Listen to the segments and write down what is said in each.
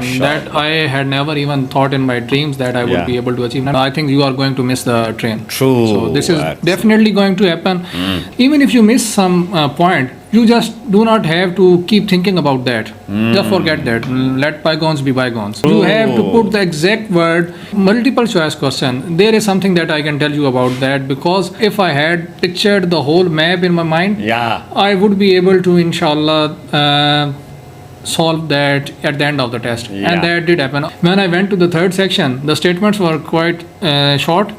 and that I had never even thought in my dreams that I would be able to achieve. And I think you are going to miss the train. True. So this is definitely going to happen. Even if you miss some point, you just do not have to keep thinking about that. Just forget that. Let bygones be bygones. You have to put the exact word. Multiple choice question. There is something that I can tell you about that, because if I had pictured the whole map in my mind, I would be able to, inshallah, solve that at the end of the test. And that did happen. When I went to the third section, the statements were quite short,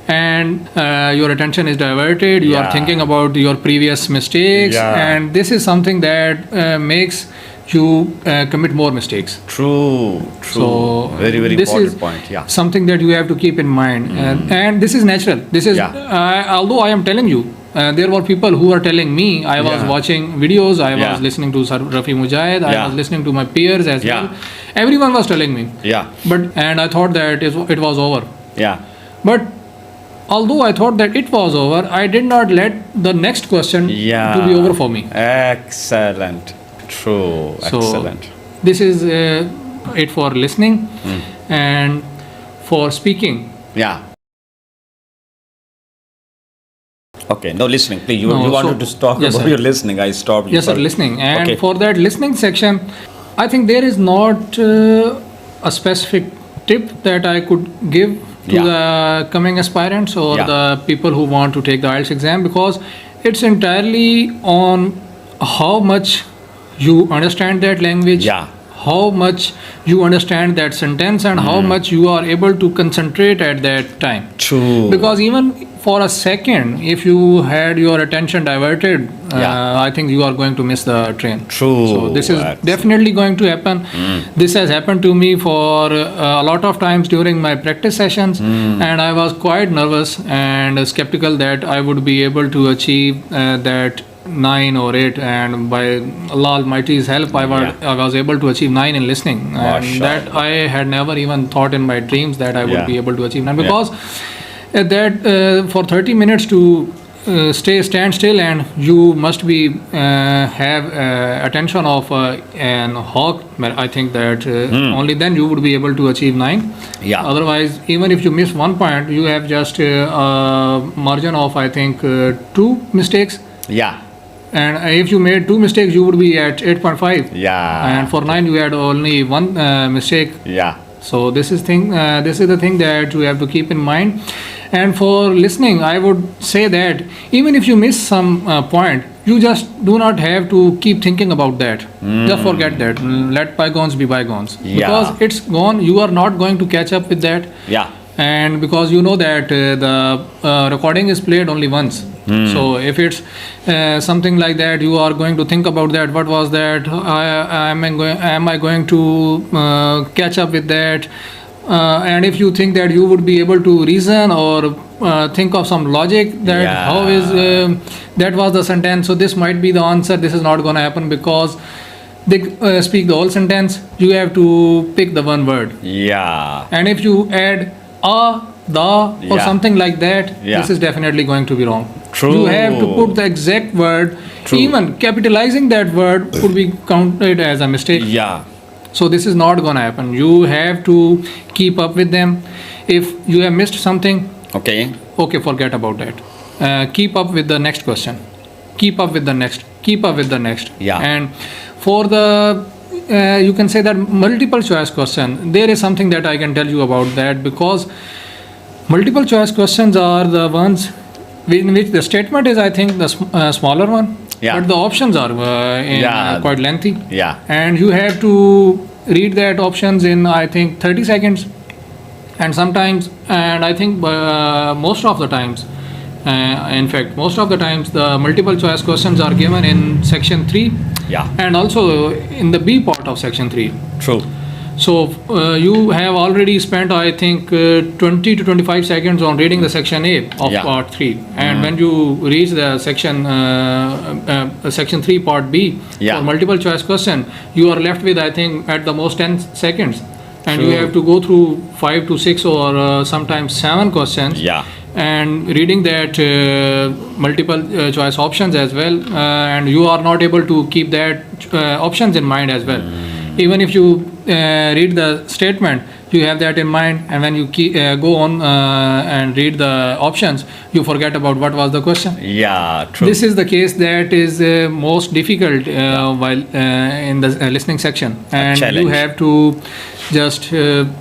and your attention is diverted. You are thinking about your previous mistakes, and this is something that makes you commit more mistakes. True. So very, very important point. Something that you have to keep in mind. And this is natural. This is although I am telling you, there were people who were telling me. I was watching videos, I was listening to Rafi Mujahid, I was listening to my peers as well. Everyone was telling me. And I thought that it was over. But although I thought that it was over, I did not let the next question to be over for me. Excellent. True. Excellent. So this is it for listening. And for speaking. Okay, no, listening. Please, you wanted to talk about your listening. I stopped you. Yes, sir, listening. And for that listening section, I think there is not a specific tip that I could give to the coming aspirants or the people who want to take the IELTS exam, because it's entirely on how much you understand that language, how much you understand that sentence, and how much you are able to concentrate at that time. True. Because even for a second, if you had your attention diverted, I think you are going to miss the train. True. So this is definitely going to happen. This has happened to me for a lot of times during my practice sessions, and I was quite nervous and skeptical that I would be able to achieve that 9 or 8, and by Allah Almighty's help, I was able to achieve 9 in listening, and that I had never even thought in my dreams that I would be able to achieve 9, because that for 30 minutes to stand still, and you must be have attention of an hawk. I think that only then you would be able to achieve 9. Otherwise, even if you miss 1 point, you have just a margin of, I think, 2 mistakes. And if you made 2 mistakes, you would be at 8.5. And for 9, you had only 1 mistake. So this is the thing that you have to keep in mind. And for listening, I would say that even if you miss some point, you just do not have to keep thinking about that. Just forget that. Let bygones be bygones. Because it's gone. You are not going to catch up with that. And because you know that the recording is played only once. So if it's something like that, you are going to think about that. What was that? Am I going to catch up with that? And if you think that you would be able to reason or think of some logic that how is that was the sentence, so this might be the answer. This is not going to happen, because they speak the whole sentence. You have to pick the one word. And if you add the or something like that, this is definitely going to be wrong. You have to put the exact word. Even capitalizing that word would be counted as a mistake. So this is not going to happen. You have to keep up with them. If you have missed something, okay, forget about that. Keep up with the next question. Keep up with the next. And for the you can say that multiple choice question, there is something that I can tell you about that, because multiple choice questions are the ones in which the statement is, I think, the smaller one, but the options are quite lengthy, and you have to read that options in, I think, 30 seconds, and sometimes, and I think most of the times, in fact, most of the times, the multiple choice questions are given in section 3, and also in the B part of section 3. So you have already spent, I think, 20 to 25 seconds on reading the section A of part 3, and when you reach the section 3 part B for multiple choice question, you are left with, I think, at the most 10 seconds, and you have to go through 5 to 6 or sometimes 7 questions, and reading that multiple choice options as well, and you are not able to keep that options in mind as well. Even if you read the statement, you have that in mind, and when you go on and read the options, you forget about what was the question. Yeah, true. This is the case that is most difficult while in the listening section, and you have to just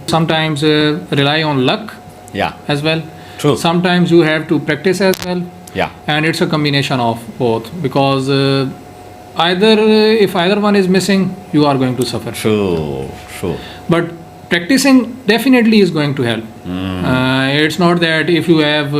sometimes rely on luck. Yeah. As well. True. Sometimes you have to practice as well. Yeah. And it's a combination of both, because if either one is missing, you are going to suffer. True. But practicing definitely is going to help. It's not that if you have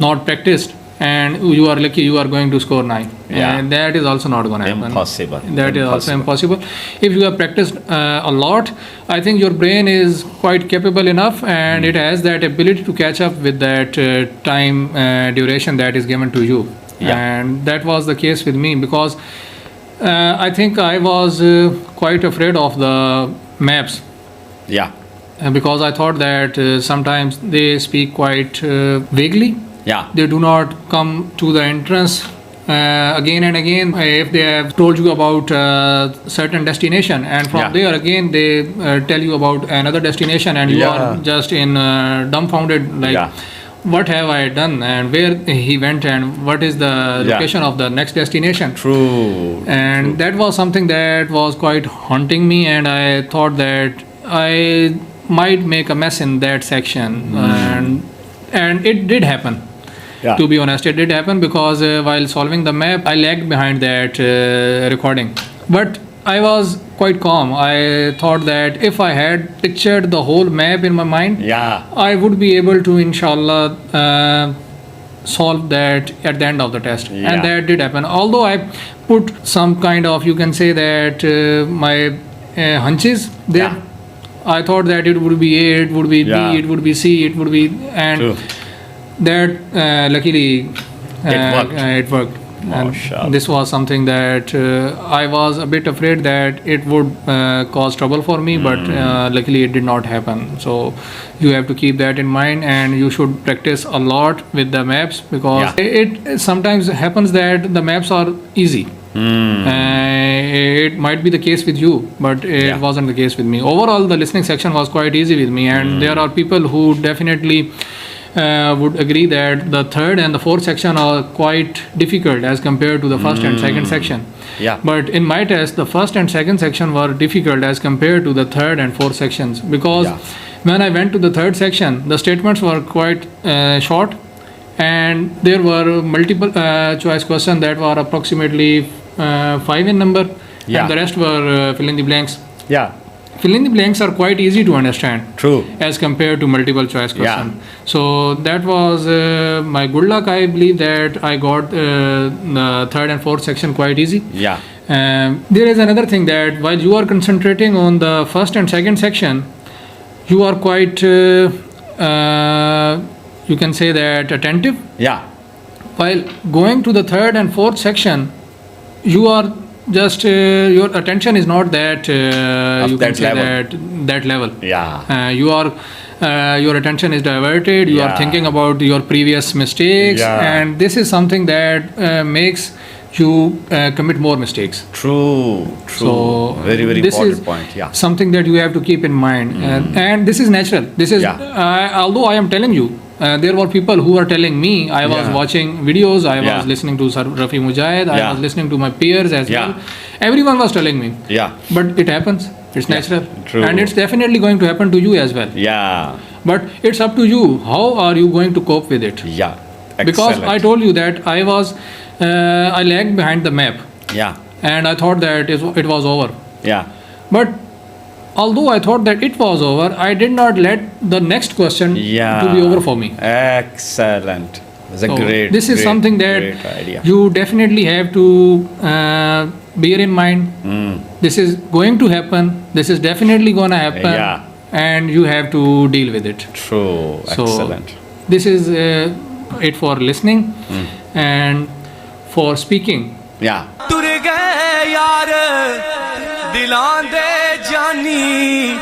not practiced and you are lucky, you are going to score 9. Yeah. And that is also not going to happen. Impossible. That is also impossible. If you have practiced a lot, I think your brain is quite capable enough, and it has that ability to catch up with that time duration that is given to you. Yeah. And that was the case with me, because I think I was quite afraid of the maps. Yeah. Because I thought that sometimes they speak quite vaguely. Yeah. They do not come to the entrance again and again. If they have told you about a certain destination, and from there again they tell you about another destination, and you are just in dumbfounded, like, what have I done, and where he went, and what is the location of the next destination. True. And that was something that was quite haunting me, and I thought that I might make a mess in that section. And it did happen. Yeah. To be honest, it did happen, because while solving the map, I lagged behind that recording. But I was quite calm. I thought that if I had pictured the whole map in my mind, I would be able to, inshallah, solve that at the end of the test. And that did happen. Although I put some kind of, you can say that my hunches there. I thought that it would be A, it would be B, it would be C, it would be... And that luckily it worked. And this was something that I was a bit afraid that it would cause trouble for me, but luckily it did not happen. So you have to keep that in mind, and you should practice a lot with the maps, because it sometimes happens that the maps are easy. It might be the case with you, but it wasn't the case with me. Overall, the listening section was quite easy with me, and there are people who definitely would agree that the third and the fourth section are quite difficult as compared to the first and second section. But in my test, the first and second section were difficult as compared to the third and fourth sections, because when I went to the third section, the statements were quite short, and there were multiple choice questions that were approximately 5 in number, and the rest were fill in the blanks. Fill in the blanks are quite easy to understand. True. As compared to multiple choice question. So that was my good luck. I believe that I got the third and fourth section quite easy. There is another thing, that while you are concentrating on the first and second section, you are quite you can say that attentive. While going to the third and fourth section, you are just your attention is not that you can say that level. You are your attention is diverted. You are thinking about your previous mistakes, and this is something that makes you commit more mistakes. True. So very important point. Something that you have to keep in mind, and this is natural. This is although I am telling you. There were people who were telling me. I was watching videos, I was listening to Rafi Mujahid, I was listening to my peers as well. Everyone was telling me. But it happens. It's natural. True. And it's definitely going to happen to you as well. But it's up to you. How are you going to cope with it? Because I told you that I lagged behind the map. And I thought that it was over. But although I thought that it was over, I did not let the next question to be over for me. Excellent. That's a great. This is something that you definitely have to bear in mind. This is going to happen. This is definitely going to happen. And you have to deal with it. True. Excellent. So this is it for listening and for speaking. ਦਿਲਾਂ ਦੇ ਜਾਨੀ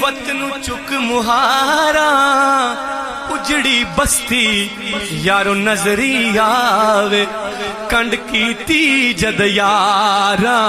ਵਤਨ ਚੁੱਕ ਮੁਹਾਰਾ ਉਜੜੀ ਬਸਤੀ ਯਾਰੋ ਨਜ਼ਰੀ ਆਵੇ ਕੰਡ ਕੀਤੀ ਜਦ ਯਾਰਾਂ